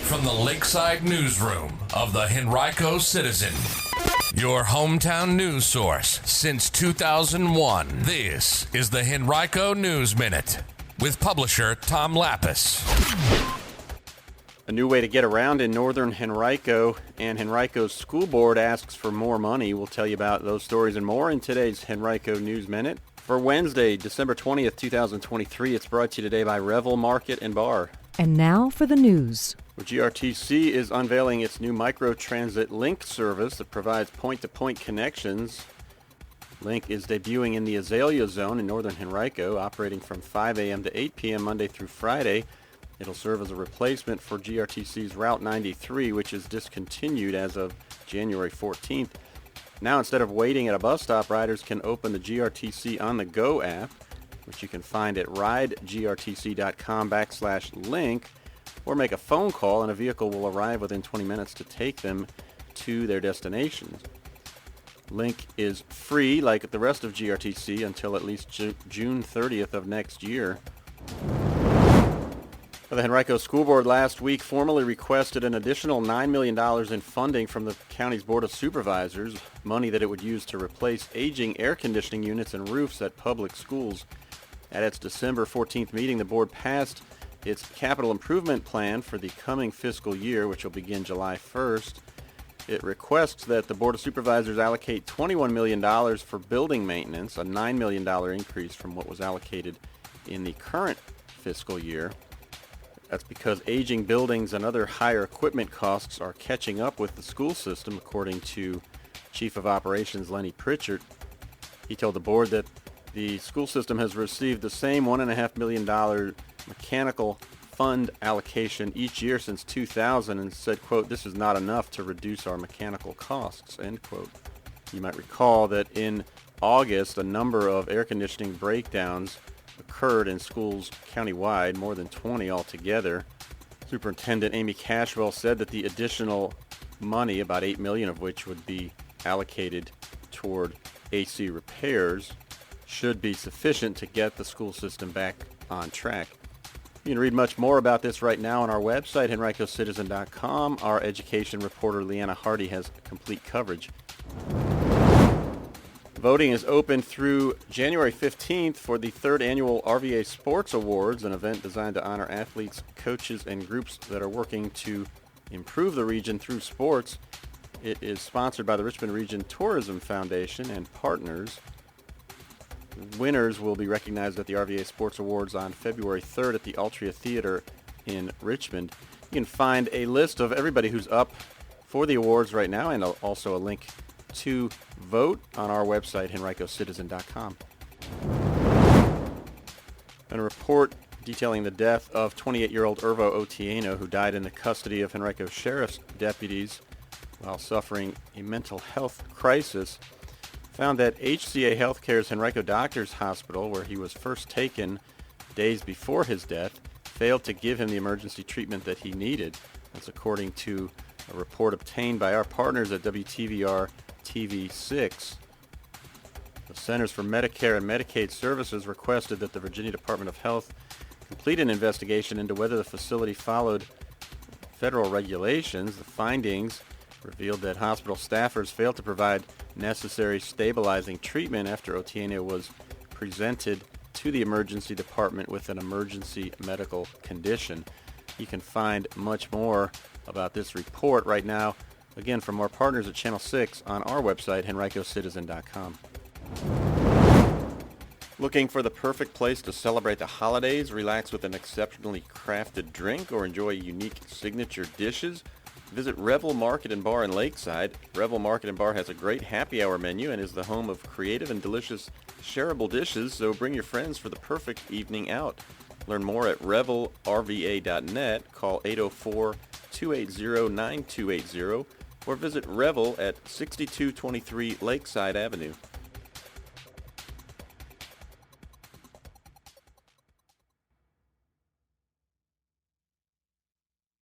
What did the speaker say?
from the Lakeside Newsroom of the Henrico Citizen, your hometown news source since 2001. This is the Henrico News Minute with publisher Tom Lapis. A new way to get around in Northern Henrico, and Henrico School Board asks for more money. We'll tell you about those stories and more in today's Henrico News Minute. For Wednesday, December 20th, 2023, it's brought to you today by Revel Market and Bar. And now for the news. GRTC is unveiling its new microtransit Link service that provides point-to-point connections. Link is debuting in the Azalea Zone in Northern Henrico, operating from 5 a.m. to 8 p.m. Monday through Friday. It'll serve as a replacement for GRTC's Route 93, which is discontinued as of January 14th. Now, instead of waiting at a bus stop, riders can open the GRTC On The Go app, which you can find at ridegrtc.com/link, or make a phone call and a vehicle will arrive within 20 minutes to take them to their destinations. Link is free, like the rest of GRTC, until at least June 30th of next year. The Henrico School Board last week formally requested an additional $9 million in funding from the county's Board of Supervisors, money that it would use to replace aging air conditioning units and roofs at public schools. At its December 14th meeting, the board passed its capital improvement plan for the coming fiscal year, which will begin July 1st. It requests that the Board of Supervisors allocate $21 million for building maintenance, a $9 million increase from what was allocated in the current fiscal year. That's because aging buildings and other higher equipment costs are catching up with the school system, according to Chief of Operations Lenny Pritchard. He told the board that the school system has received the same $1.5 million mechanical fund allocation each year since 2000 and said, quote, "This is not enough to reduce our mechanical costs," end quote. You might recall that in August, a number of air conditioning breakdowns occurred in schools countywide, more than 20 altogether. Superintendent Amy Cashwell said that the additional money, about $8 million of which would be allocated toward AC repairs, should be sufficient to get the school system back on track. You can read much more about this right now on our website, henricocitizen.com. Our education reporter, Leanna Hardy, has complete coverage. Voting is open through January 15th for the 3rd Annual RVA Sports Awards, an event designed to honor athletes, coaches, and groups that are working to improve the region through sports. It is sponsored by the Richmond Region Tourism Foundation and partners. Winners will be recognized at the RVA Sports Awards on February 3rd at the Altria Theater in Richmond. You can find a list of everybody who's up for the awards right now and also a link to vote on our website, henricocitizen.com. And a report detailing the death of 28-year-old Irvo Otieno, who died in the custody of Henrico Sheriff's deputies while suffering a mental health crisis, found that HCA Healthcare's Henrico Doctors Hospital, where he was first taken days before his death, failed to give him the emergency treatment that he needed. That's according to a report obtained by our partners at WTVR TV6. The Centers for Medicare and Medicaid Services requested that the Virginia Department of Health complete an investigation into whether the facility followed federal regulations. The findings revealed that hospital staffers failed to provide necessary stabilizing treatment after Otieno was presented to the emergency department with an emergency medical condition. You can find much more about this report right now, again, from our partners at Channel 6 on our website, henricocitizen.com. Looking for the perfect place to celebrate the holidays, relax with an exceptionally crafted drink, or enjoy unique signature dishes? Visit Revel Market and Bar in Lakeside. Revel Market and Bar has a great happy hour menu and is the home of creative and delicious shareable dishes, so bring your friends for the perfect evening out. Learn more at revelrva.net. Call 804-280-9280 or visit Revel at 6223 Lakeside Avenue.